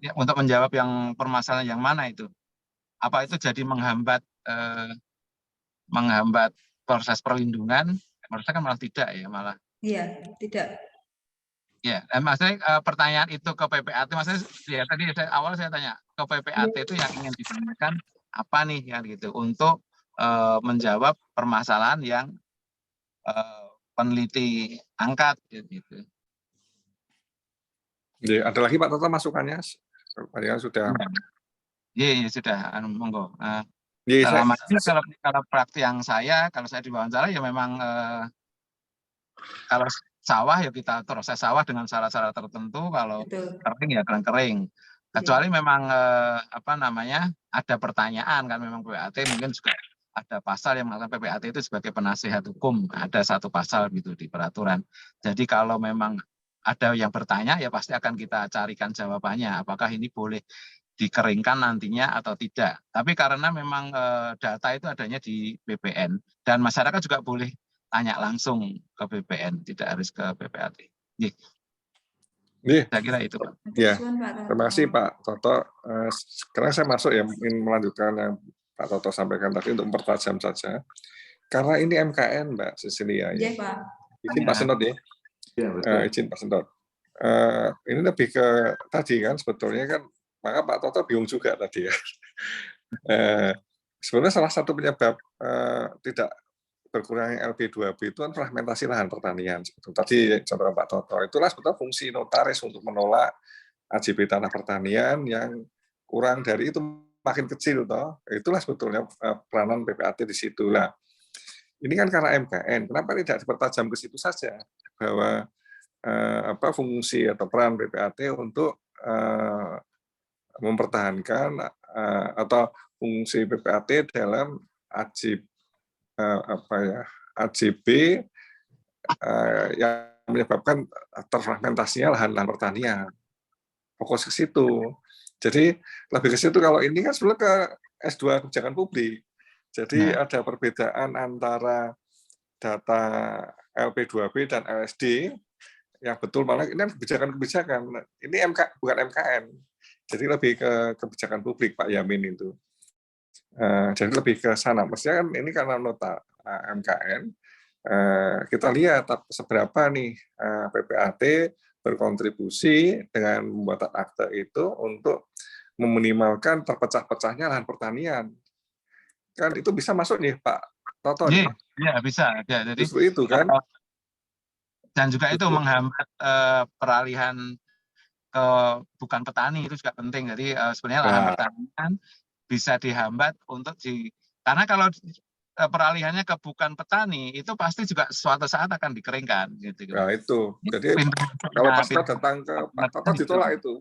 Ya, untuk menjawab yang permasalahan yang mana itu? Apa itu jadi menghambat proses perlindungan? Menurut saya kan malah tidak ya, malah. Iya, tidak. Ya, maksudnya pertanyaan itu ke PPAT, maksudnya ya tadi awal saya tanya ke PPAT itu yang ingin ditanyakan apa nih kan gitu untuk menjawab permasalahan yang peneliti angkat gitu. Ya, ada lagi Pak Toto masukannya? Kalian sudah. Iya, sudah. Monggo. Ya, Kalau praktik yang kalau saya diwawancara ya memang kalau sawah ya kita proses sawah dengan syarat-syarat tertentu, kalau kering ya kering. Kecuali memang ada pertanyaan kan, memang PPAT mungkin juga ada pasal yang mengatakan PPAT itu sebagai penasihat hukum, ada satu pasal gitu di peraturan. Jadi kalau memang ada yang bertanya ya pasti akan kita carikan jawabannya, apakah ini boleh dikeringkan nantinya atau tidak. Tapi karena memang data itu adanya di BPN dan masyarakat juga boleh tanya langsung ke BPN, tidak harus ke PPAT. Saya kira itu, Pak. Ya, terima kasih Pak Toto. Sekarang saya masuk ya, ingin melanjutkan yang Pak Toto sampaikan tadi untuk mempertajam saja. Karena ini MKN, Mbak Cecilia. Iya, Pak. Izin Pak Sentot ya. Izin Pak Sentot. Ini lebih ke tadi kan, sebetulnya kan, maka Pak Toto bingung juga tadi ya. Sebenarnya salah satu penyebab tidak berkurangnya LP2B itu kan fragmentasi lahan pertanian. Tadi contoh Pak Toto, itulah sebetulnya fungsi notaris untuk menolak AJB tanah pertanian yang kurang dari itu makin kecil, toh. Itulah sebetulnya peranan PPAT di situ. Lah, ini kan karena MKN, kenapa tidak dipertajam ke situ saja bahwa fungsi atau peran PPAT untuk mempertahankan atau fungsi PPAT dalam AJB yang menyebabkan terfragmentasinya lahan-lahan pertanian. Fokus ke situ. Jadi lebih ke situ. Kalau ini kan sebenarnya ke S2 kebijakan publik. Jadi ada perbedaan antara data LP2B dan LSD yang betul, malah ini kebijakan-kebijakan. Ini bukan MKN. Jadi lebih ke kebijakan publik Pak Yamin itu. Jadi lebih ke sana. Maksudnya kan ini karena nota MKN, kita lihat seberapa nih PPAT berkontribusi dengan membuat akte itu untuk meminimalkan terpecah-pecahnya lahan pertanian. Kan itu bisa masuk nih Pak Toto. Iya, bisa. Ya, jadi justru itu kan. Dan juga itu menghambat peralihan ke bukan petani, itu juga penting. Jadi sebenarnya lahan pertanian bisa dihambat untuk karena kalau peralihannya ke bukan petani itu pasti juga suatu saat akan dikeringkan gitu. Nah itu. Jadi kalau pasca datang ke Pak Toto ditolak itu.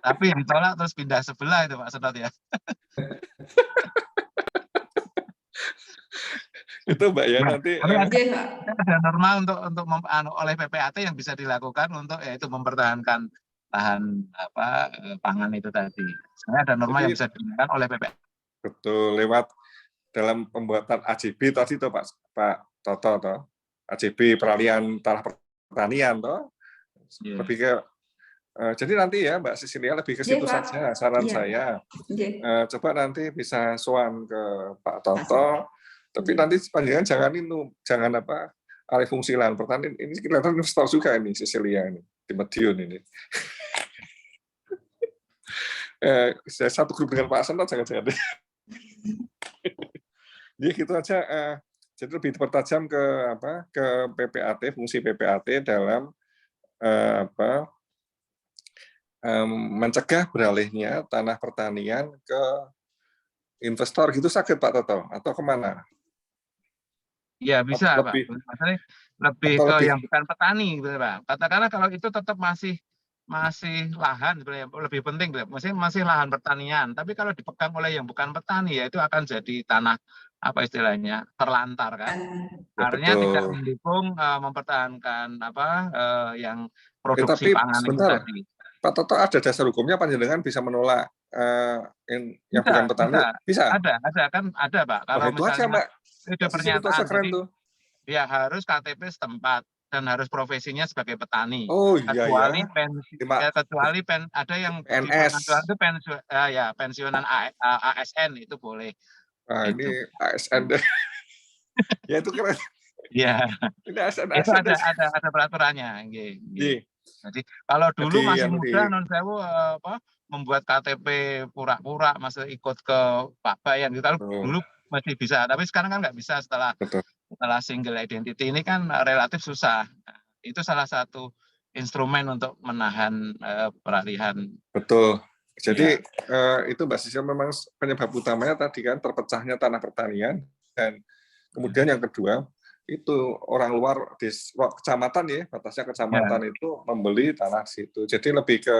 Tapi ditolak terus pindah sebelah itu Pak Sentot ya. Itu Mbak ya nanti ada norma untuk oleh PPAT yang bisa dilakukan untuk yaitu mempertahankan lahan pangan itu tadi. Sebenarnya ada norma yang bisa dilakukan oleh PPAT. Betul, lewat dalam pembuatan AJB tadi toh Pak Toto toh. AJB peralihan tanah pertanian toh. Lebih ke jadi nanti ya Mbak Cecilia lebih ke situ saja saran saya. Coba nanti bisa soan ke Pak Toto. Tapi nanti panjangan jangan alih fungsi lahan pertanian. Ini kelihatan investor juga ini Cecilia ini di Madiun ini. Saya satu grup dengan Pak Sentot jangan-jangan. Jadi gitu aja. Jadi lebih dipertajam ke PPAT, fungsi PPAT dalam mencegah beralihnya tanah pertanian ke investor. Gitu sakit Pak Toto atau kemana? Iya bisa Pak. Lebih ke yang bukan petani, gitu, Pak. Katakanlah kalau itu tetap masih lahan sebenarnya lebih penting, masih lahan pertanian. Tapi kalau dipegang oleh yang bukan petani ya itu akan jadi tanah istilahnya terlantar kan. Artinya tidak mendukung mempertahankan yang produksi pangan itu tadi. Pak Toto ada dasar hukumnya panjenengan bisa menolak yang bukan petani? Bisa. Ada kan ada Pak. Kalau itu aja, Mbak. Ada pernyataan keren jadi, tuh. ya harus KTP setempat dan harus profesinya sebagai petani. Oh iya kecuali ya. Kecuali ada yang PNS itu pensiunan ASN itu boleh. Nah, itu. Ini ASN deh. Ya itu keren. Iya. Ini ASN. Itu ada peraturannya. Jadi kalau dulu masih muda non sewu membuat KTP pura-pura masih ikut ke Pak Bayan gitu. Dulu masih bisa, tapi sekarang kan nggak bisa setelah single identity ini kan relatif susah. Itu salah satu instrumen untuk menahan peralihan. Betul. Jadi itu Mbak Sisil memang penyebab utamanya tadi kan terpecahnya tanah pertanian, dan kemudian yang kedua itu orang luar di kecamatan ya, batasnya kecamatan itu membeli tanah situ. Jadi lebih ke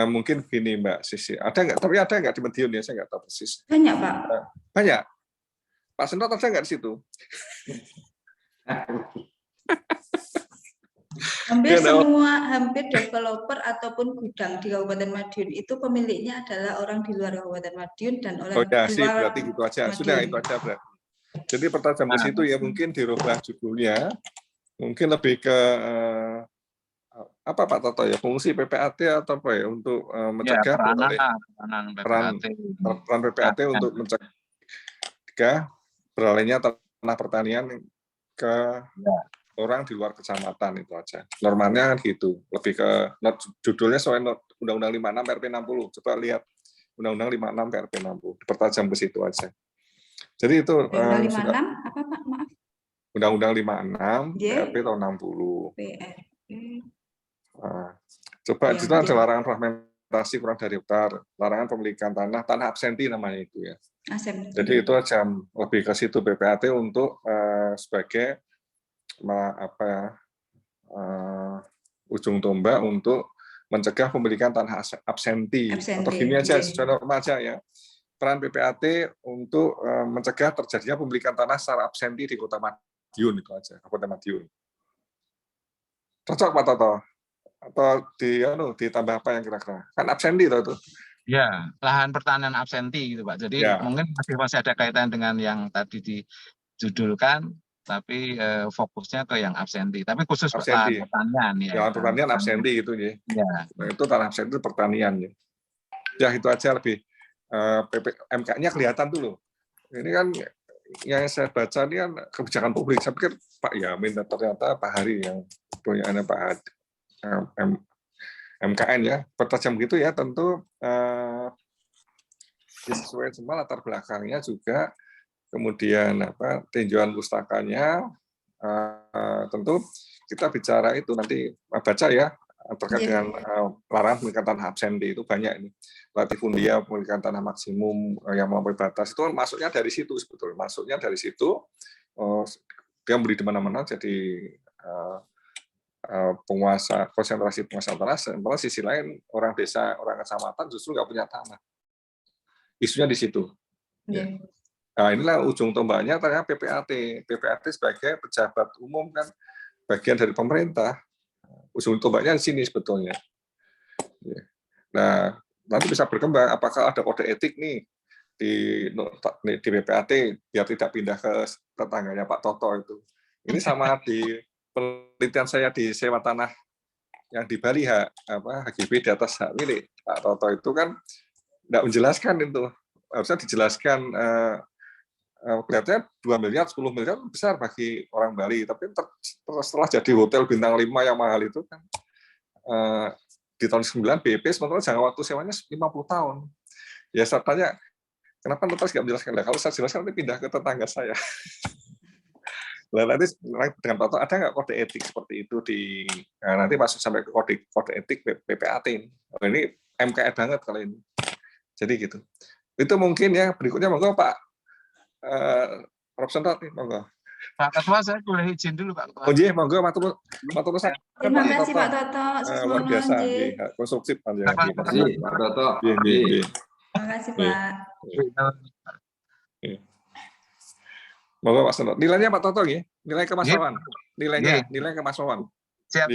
mungkin gini Mbak Sisi. Ada nggak di Madiun ya? Saya nggak tahu persis. Banyak Pak. Banyak. Pak Sentot ada nggak di situ? Hampir developer ataupun gudang di Kabupaten Madiun itu pemiliknya adalah orang di luar Kabupaten Madiun dan orang di luar. Berarti gitu aja. Sudah itu aja berarti. Jadi pertajam ke situ ya mungkin dirubah judulnya, mungkin lebih ke apa Pak Toto ya, fungsi PPAT atau apa ya untuk mencegah peran PPAT untuk mencegah beralihnya tanah pertanian ke orang di luar kecamatan, itu aja. Normalnya kan gitu, lebih ke judulnya soal Undang-Undang 56 RP 60. Coba lihat Undang-Undang 56 RP 60, dipertajam ke situ aja. Jadi itu Undang-Undang 56 apa Pak? Maaf. Undang-Undang 56 PRP tahun 60. Coba di situ ada larangan fragmentasi kurang dari hektar, larangan pemilikan tanah absenti namanya itu ya. Jadi itu aja lebih ke situ PPAT untuk sebagai ujung tombak untuk mencegah pemilikan tanah absenti. Atau gini aja, secara normal aja ya. Peran PPAT untuk mencegah terjadinya pemilikan tanah secara absenti di Kota Madiun, itu aja, Kabupaten Madiun. Cocok Pak Toto? Atau ditambah apa yang kira-kira? Kan absenti itu. Ya, lahan pertanian absenti gitu Pak. Jadi mungkin masih ada kaitan dengan yang tadi dijudulkan, tapi fokusnya ke yang absenti. Tapi khusus lahan pertanian ya. Lahan pertanian absenti itu ya. Nah, itu tanah absenti itu pertanian ya. Ya itu aja lebih. MK-nya kelihatan dulu. Ini kan yang saya baca ini kan kebijakan publik. Saya pikir Pak Yamin, ternyata Pak Hari yang punya Pak MKN ya. Pertajam gitu ya, tentu sesuai semua latar belakangnya juga. Kemudian tinjauan pustakanya, tentu kita bicara itu nanti baca ya. Terkait dengan larangan pemilikan tanah absenti itu banyak ini. Latifundia pemilikan tanah maksimum yang melampaui batas itu masuknya dari situ sebetulnya. Masuknya dari situ dia beli di mana-mana jadi penguasa, konsentrasi penguasaan tanah. Sementara sisi lain orang desa, orang kecamatan justru nggak punya tanah. Isunya di situ. Nah inilah ujung tombaknya ternyata PPAT. PPAT sebagai pejabat umum kan bagian dari pemerintah. Ujung tombaknya di sini sebetulnya. Nah, nanti bisa berkembang apakah ada kode etik nih di PPAT biar tidak pindah ke tetangganya Pak Toto itu. Ini sama di penelitian saya di sewa tanah yang di Bali HGB di atas hak milik Pak Toto itu kan tidak menjelaskan itu. Harusnya dijelaskan kelihatannya 2 miliar, 10 miliar besar bagi orang Bali, tapi setelah jadi hotel bintang 5 yang mahal itu kan di tahun 9 BEP sementara jangka waktu sewanya 50 tahun. Ya saya tanya, kenapa notaris nggak menjelaskan? Kalau saya jelaskan nanti pindah ke tetangga saya. Nanti dengan Pak Toto ada nggak kode etik seperti itu nanti masuk sampai ke kode etik PPAT ini. Ini MKN banget kalau ini. Jadi gitu. Itu mungkin ya berikutnya monggo Pak Prof. Sentot nih, monggo. Pak Ketua, saya boleh izin dulu Pak Ketua. Oh iya, monggo matur saya. Terima kasih Pak Toto. Luar biasa, konstruktif panjenengan. Terima kasih Pak Toto. Terima kasih Pak. Monggo Pak Sentot. Nilainya Pak Toto nggih, nilai kemaslahan. Nilai kemaslahan. Siap.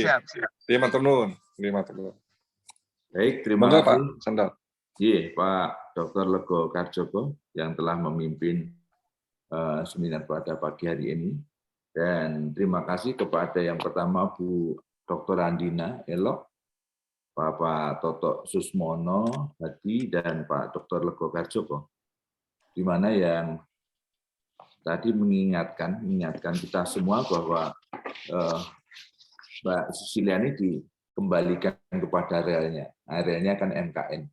Iya, matur nuwun. Baik, terima Monggo, kasih. Pak Sendal. Iya, Pak Dr. Lego Karjoko yang telah memimpin seminar pada pagi hari ini. Dan terima kasih kepada yang pertama Bu Dr. Andina Elok, Bapak Toto Susmono Hadi, dan Pak Dr. Lego Karjoko, di mana yang tadi mengingatkan kita semua bahwa Mbak Susiliani dikembalikan kepada arealnya. Arealnya kan MKN.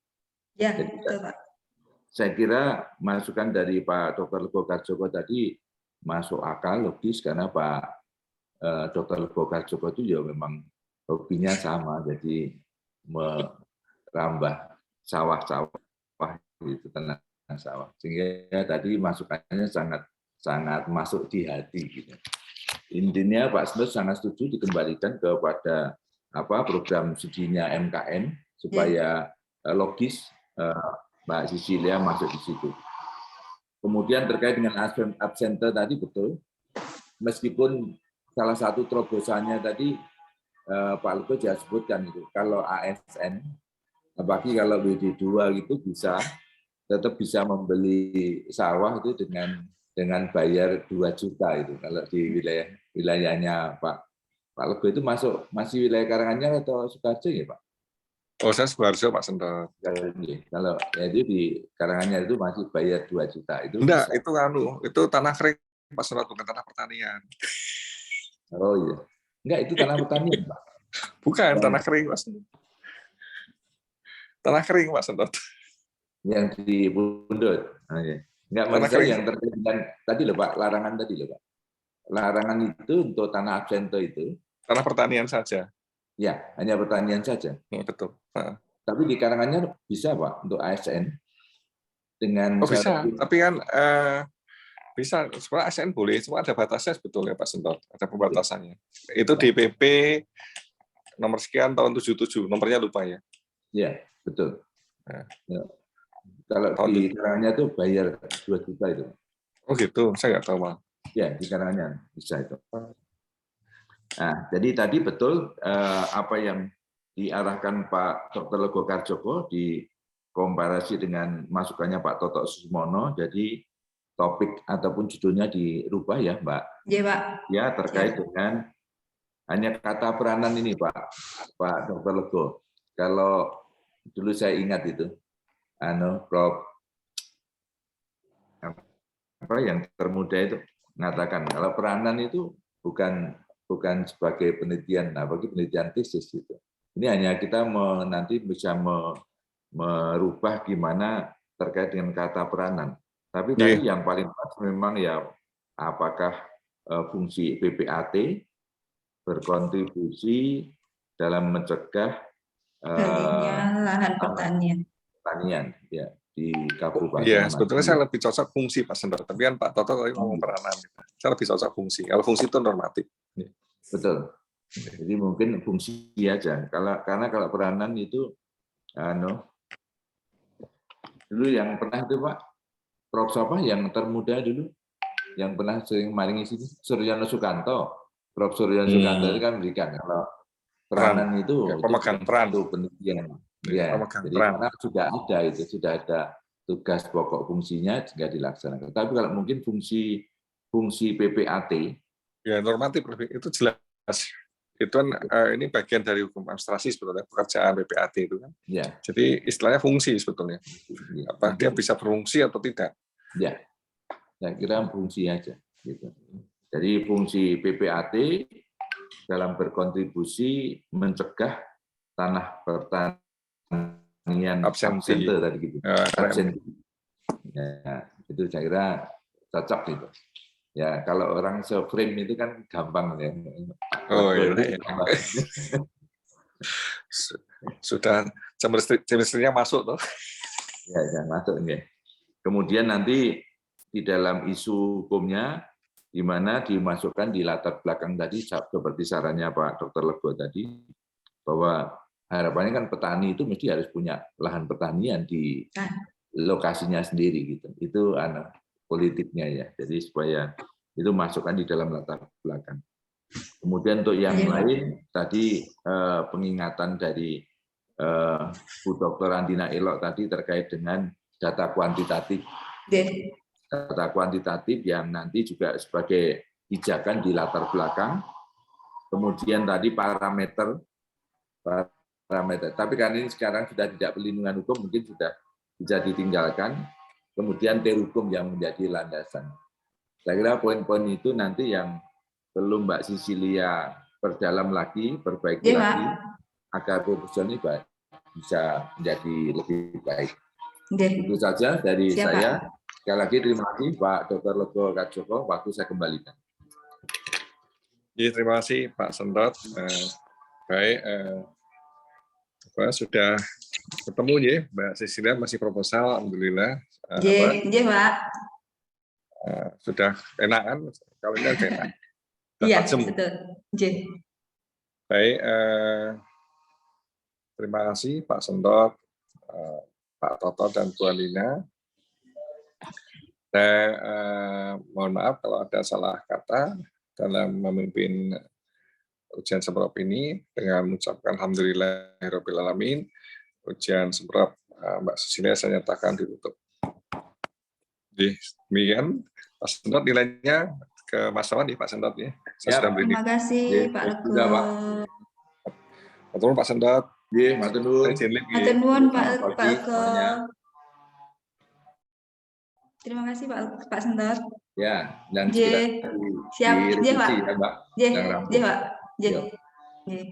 Ya, Jadi, betul Pak. saya kira masukan dari Pak Dr. Lego Karjoko tadi masuk akal, logis, karena Pak Dr. Lego Karjoko itu ya memang hobinya sama, jadi merambah sawah-sawah itu, tanah sawah. Sehingga tadi masukannya sangat masuk di hati gitu. Intinya Pak Sendal sangat setuju dikembalikan kepada program studinya MKN supaya logis Mbak Cecilia masuk di situ. Kemudian terkait dengan absente tadi betul, meskipun salah satu terobosannya tadi Pak Lego sudah sebutkan itu, kalau ASN, apalagi kalau WD2 gitu tetap bisa membeli sawah itu dengan bayar 2 juta itu. Kalau di wilayahnya Pak Lego itu masih wilayah Karanganyar atau Sukoharjo ya Pak? Oh, saya Sukoharjo, Pak Sendal. Kalau jadi di Karanganyar itu masih bayar 2 juta itu. Enggak, bisa. itu tanah kering Pak Sendal, bukan tanah pertanian. Oh iya. Enggak, itu tanah pertanian, Pak. Bukan, tanah kering, Pak Sendal. Tanah kering, Pak Sendal. Yang di Pundut. Oke. Enggak, maksud saya yang terkait dengan tadi loh Pak, larangan tadi loh Pak. Larangan itu untuk tanah absento itu. Tanah pertanian saja. Ya, hanya pertanian saja. Betul. Tapi di Karanganyar bisa Pak untuk ASN dengan bisa, tapi kan bisa. Sebenarnya ASN boleh, cuma ada batasnya sebetulnya Pak Sendal. Ada pembatasannya. Itu di PP nomor sekian tahun 77, nomornya lupa ya. Iya, betul. Nah, ya. Kalau di Karanganyar itu bayar 2 juta itu. Oh gitu, saya nggak tahu Pak. Ya, di Karanganyar bisa itu. Nah, jadi tadi betul apa yang diarahkan Pak Dr. Lego Karjoko di komparasi dengan masukannya Pak Toto Susmono. Jadi topik ataupun judulnya dirubah ya, Mbak. Iya, Pak. Ya, terkait dengan hanya kata peranan ini, Pak Dr. Lego. Kalau dulu saya ingat itu, Prof. Apa yang termuda itu mengatakan kalau peranan itu bukan sebagai penelitian, bagi penelitian tesis gitu. Ini hanya kita nanti bisa merubah gimana terkait dengan kata peranan. Tapi tadi yang paling pas memang ya apakah fungsi PPAT berkontribusi dalam mencegah lahan pertanian ya di kabupaten. Iya, sebetulnya saya lebih cocok fungsi Pak Sendal. Tapi kan Pak Toto ngomong peranan. Saya lebih cocok fungsi. Kalau fungsi itu normatif. Betul. Jadi mungkin fungsi aja. Karena kalau peranan itu, dulu yang pernah itu Pak, Prof. Sopa yang termuda dulu, yang pernah sering maringi sini, Suryono Sukanto. Prof. Suryono Sukanto itu kan berikan kalau peranan itu pemegang peran itu penelitian. Ya, jadi karena sudah ada tugas pokok fungsinya juga dilaksanakan. Tapi kalau mungkin fungsi PPAT ya normatif itu jelas. Itu kan ini bagian dari hukum administrasi sebetulnya, pekerjaan PPAT itu kan. Ya. Jadi istilahnya fungsi sebetulnya. Apa dia bisa berfungsi atau tidak? Ya. Saya kira fungsi aja gitu. Jadi fungsi PPAT dalam berkontribusi mencegah tanah pertanian absente tadi gitu. Absente. Ya, itu saya kira cocok gitu. Ya, kalau orang se-frame itu kan gampang ya. Oh iya. Sudah chemistry-nya masuk tuh. Ya, masuk ya. Kemudian nanti di dalam isu hukumnya di mana dimasukkan di latar belakang tadi seperti sarannya Pak Dr. Lego tadi bahwa harapannya kan petani itu mesti harus punya lahan pertanian di lokasinya sendiri gitu. Itu politiknya ya. Jadi supaya itu masukkan di dalam latar belakang. Kemudian untuk yang lain tadi pengingatan dari Bu Dr. Andina Elok tadi terkait dengan data kuantitatif. Nggih. Data kuantitatif yang nanti juga sebagai pijakan di latar belakang. Kemudian tadi parameter. Tapi kan ini sekarang sudah tidak perlindungan hukum, mungkin sudah bisa ditinggalkan. Kemudian hukum yang menjadi landasan. Saya kira poin-poin itu nanti yang perlu Mbak Sisilia perdalam lagi, perbaiki lagi, agar proposal ini bisa menjadi lebih baik. Itu saja dari saya. Sekali lagi terima kasih Pak Dr. Lego Karjoko, waktu saya kembalikan. Terima kasih Pak Sentot. Baik, sudah ketemu ya Mbak Sisilia, masih proposal, alhamdulillah. Nggih, Pak. Sudah enak kan? Kalau ini sudah enak. Iya, betul. Nggih. Baik, terima kasih Pak Sentot, Pak Toto dan Bu Alina. Saya mohon maaf kalau ada salah kata dalam memimpin ujian semprot ini, dengan mengucapkan alhamdulillahirabbil alamin. Ujian semprot Mbak Sisilia saya nyatakan ditutup. Demikian Pak Sentot, nilainya ke Mas Sawan ya Pak Sentot ya. Saya sudah beri. Terima kasih Pak Lego. Matur nuwun Pak Sentot. Nggih, matur nuwun. Matur nuwun Pak Lego. Terima kasih Pak Sentot. Ya, dan siap. Nggih, Pak. ya, Mbak. Nggih, Pak. Nggih.